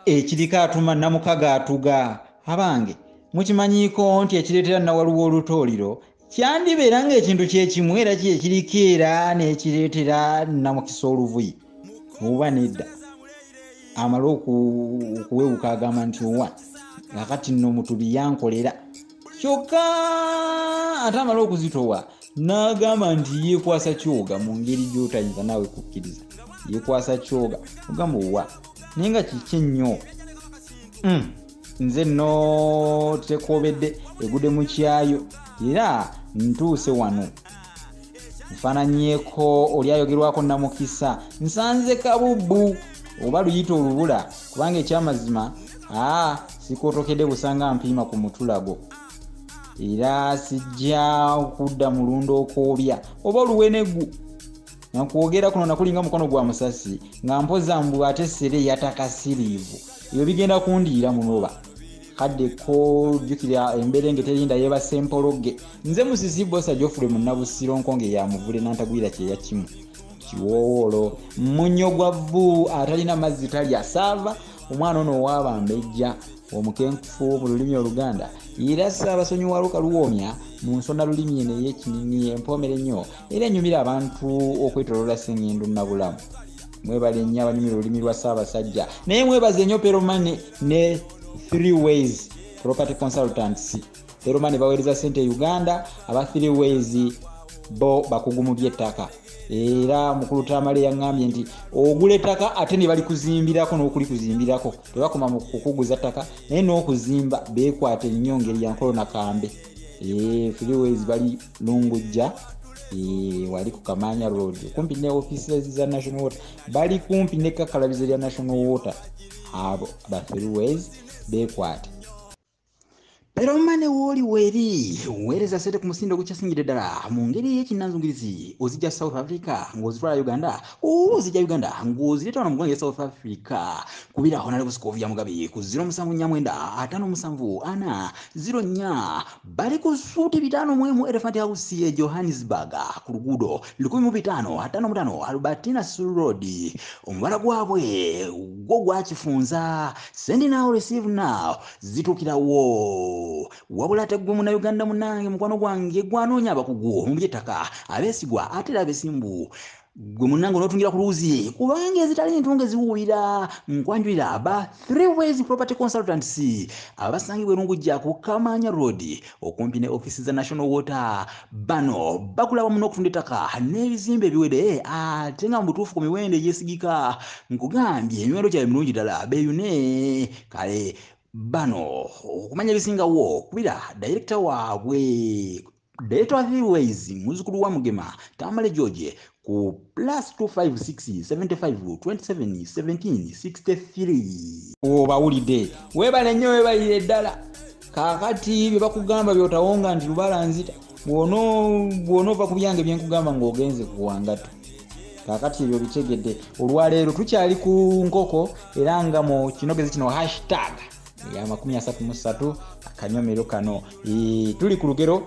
ekirika atuma namukaga atuga abange mukimanyiiko nti ekireetera nawaluwa olutooliro kyandibeera ng'ekintu kyekimu era kyekirikeera n'ekireetera namukisa oluvuyi oba nedda amala okuwewuka agamba nti owa kakati nno mutubi yankolera kyokka ate amala okuzitowa n'agamba nti yeekwasa kyoga mu ngeri gy'otayinza naawe kukkiriza yeekwasa kyoga ogamba owa naye nga kiki ennyo nze nno tekobedde egudde mu kyayo era ntuuse wano nfaananyeeko oli ayogerwako namukisa nsanze kabubbu oba luyita olubula kubanga ekyamazima sikootokedde busanga mpiima ku mutulago era sijja kudda mulundo okoobya oba oluwenegu nakwogera kuno nakulinga mukono gwa musasi nga mpoza mbu ate sere yatakasiriivu ebyo bigenda kundiira munoba kaddeko jjukira embeera engeterinda yeebase empologe nze musisi bosa Jofule Munnabusiro nkonge yamuvule nantagwira kyeyakimu kiwoowolo munnyo gwa vvu atalina mazzi talya saava omwana ono owaabambejja omukenkufu mu lulimi Oluganda era Ssaabasonyiwa Luuka Luwoomya mu nsonda lulimi eno ey'ekinini empoomere nnyo era enyumira abantu okwetoloola Ssengendo Nnabulamu mwebale nnyo abanyumira olulimi lwa Ssaabasajja naye mwebaze nnyo Peromane ne 3 Ways Property Consultants Peromane baweereza ssente Uganda aba 3 Ways bo bakugu mu by'ettaka era mukulu Tamale yaŋŋambye nti ogula ettaka ate ne bali kuzimbirako n'okuli kuzimbirako tebakoma mu kukuguza ttaka naye n'okuzimba beekwata ennyo ngeri ya nkolo nakambe 3 Ways bali Lungujja wali ku Kamanya Road kumpi ne offices za National Water bali kumpi ne kakalabizo lya National Water abo ba 3 Ways beekwate Peromane woli weri weereza sente ku musindo gukyasingire ddala mu ngeri y'ekinnanzungirizi ozijja South Africa ng'ozitwala Uganda ozijja Uganda ng'ozireeta wano mu ggwanga South Africa kubira honale busikovya mugabe ku 07495404 bali ku suuti 5 mu Elephant House ye Johannesburg ku luguudo 1555 Albertina Road omubala gwabwe gwo gwakifunza send now receive now zitukirawo wabula tegwe mu Uganda munange mukwano gwange gwanoonya abakugu mu by'ettaka abeesigwa ate abeesimbu gwe munange onootungira ku luuzi kubanga ezitali entunge ziwuubira nkwanjulira ba 3 Ways Property Consultants abasangibwa Lungujja ku Kamanya Road okumpi ne offices za National Water bano bakulaba muno okutunda ettaka n'ebizimbe ebiwede ate nga mu butuufu ku miwendo egyesigika nkugambye emiwendo gyabwe mirungi ddala beeyune kale bano okumanya bisingawo kubira director waabwe director wa 3 Ways muzukulu wa Mugema Tamale George ku +256 75 27 17 63 obawulidde webale nnyo webalire ddala kakati bye bakugamba byotawonga nti lubalanzita bw'onoova ku byange byenkugamba ng'ogenze kuwangatu kakati ebyo bitegedde olwaleero tukyali ku nkoko era nga mu kinogezi kino hashtag ya 33 akanyomero kano tuli ku lugero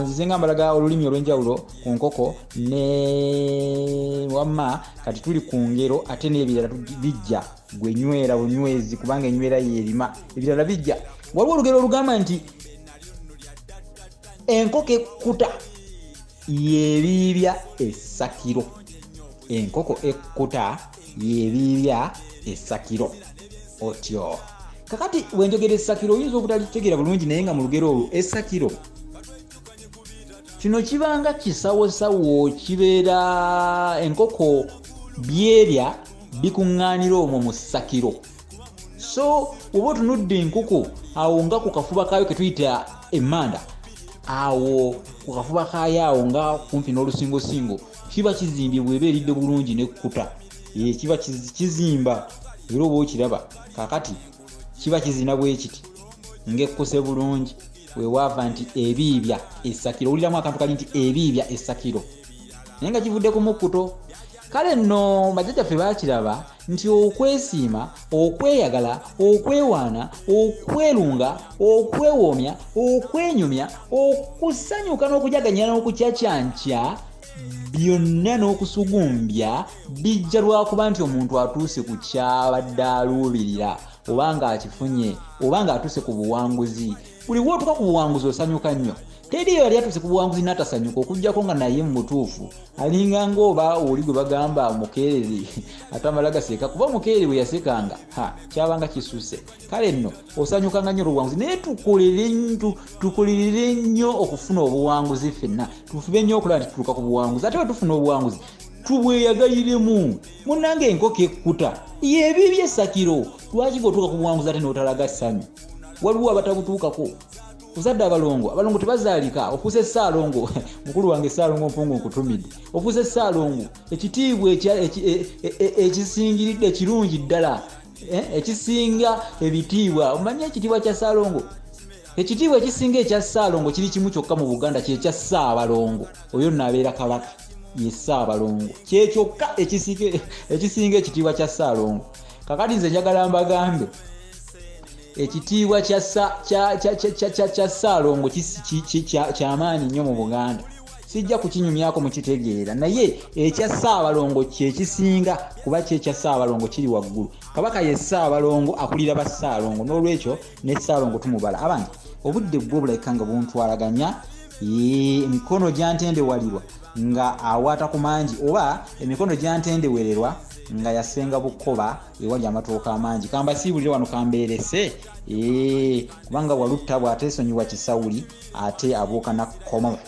nzize nga mbalaga olulimi olw'enjawulo ku nkoko ne wamma kati tuli ku ngero ate n'ebirala bijja gwe nywera bunywezi kubanga enywera yerima ebirala bijja waliwo olugero olugamba nti enkoko ekkuta yebiibya essakiro enkoko ekkuta yebiibya essakiro otyo kakati wenjogera essakiro oyinza obutalitegeera bulungi naye nga mu lugero olwo essakiro kino kibanga kisawosawo kibeera enkoko byerya bikuŋŋaanira omwo mu ssakiro so oba otunudde enkoko awo nga ku kafuba kaayo ke tuyita emmanda awo ku kafuba kaayo awo nga kumpi n'olusingosingo kiba kizimbye bw'eba eridde bulungi nekkuta kiba kizimba era oba okiraba kakati kiba kizina bwe kiti ng'ekkuse bulungi wewaava nti ebiibya essakiro owuliramu akantu kali nti ebiibya essakiro naye nga kivudde ku mukkuto kale nno bajjajjaffe baakiraba nti okwesiima okweyagala okwewaana okwerunga okwewoomya okwenyumya okusanyuka n'okujaganya n'okucacyancya byonna n'okusugumbya bijja lwakuba nti omuntu atuuse ku kyabadde aluubirira oba nga akifunye oba nga atuuse ku buwanguzi. Buli wootuka ku buwanguzi osanyuka nnyo. Teri yali atuuse ku buwanguzi n'atasanyuka okuggyako nga naye mu butuufu alinga ng'oba oli gwe bagamba mukeereri atamala gaseka, kuba mukeereri bwe yasekanga kyabanga kisuuse. Kale nno osanyukanga nnyo olw'obuwanguzi, naye tukolere nnyo okufuna obuwanguzi ffenna, tufube nnyo okulaba nti tutuuka ku buwanguzi. Ate bwe tufuna obuwanguzi tubweyagayiremu. Munnange enkoko ekkuta yeebibye essakiro. Lwaki g'otuuka ku buwanguzi ate n'otalaga ssanyu? Waliwo abatabutuukako. Kuzadde abalongo tebazaalika. Ofuuse Ssaalongo mukulu wange Ssaalongo Mpungu nkutumidde. Ofuuse Ssaalongo ekitiibwa ekisingiridde ekirungi ddala, ekisinga ebitiibwa. Omanyi ekitiibwa kya Ssaalongo? Ekitiibwa ekisinga ekya Ssaalongo kiri kimu kyokka mu Buganda, kye kya Ssaabalongo. Oyo nno abeera Kabaka, ye Ssaabalongo. Kye kyokka ekisinga ekitiibwa kya Ssaalongo. Kakati nze njagala mbagambe ekitiibwa kya Ssaalongo kyamaanyi nnyo mu Buganda. Sijja kukinyumyako mukitegeera, naye ekya Ssaabalongo kye kisinga kuba kyekya Ssaabalongo kiri waggulu. Kabaka ye Ssaabalongo akulira ba Ssaalongo, n'olwekyo ne Ssaalongo tumubala. Abangi obudde bwo bulabika nga buntwalaganya, emikono gyantendewalirwa nga awaata ku mangi, oba emikono gyantendewererwa nga yasenga Bukoba ewali amatooka amangi. Kambasiibulire wano kambeerese kubanga walutta bw'ateesonyiwa kisawuli ate abuuka nakkomo.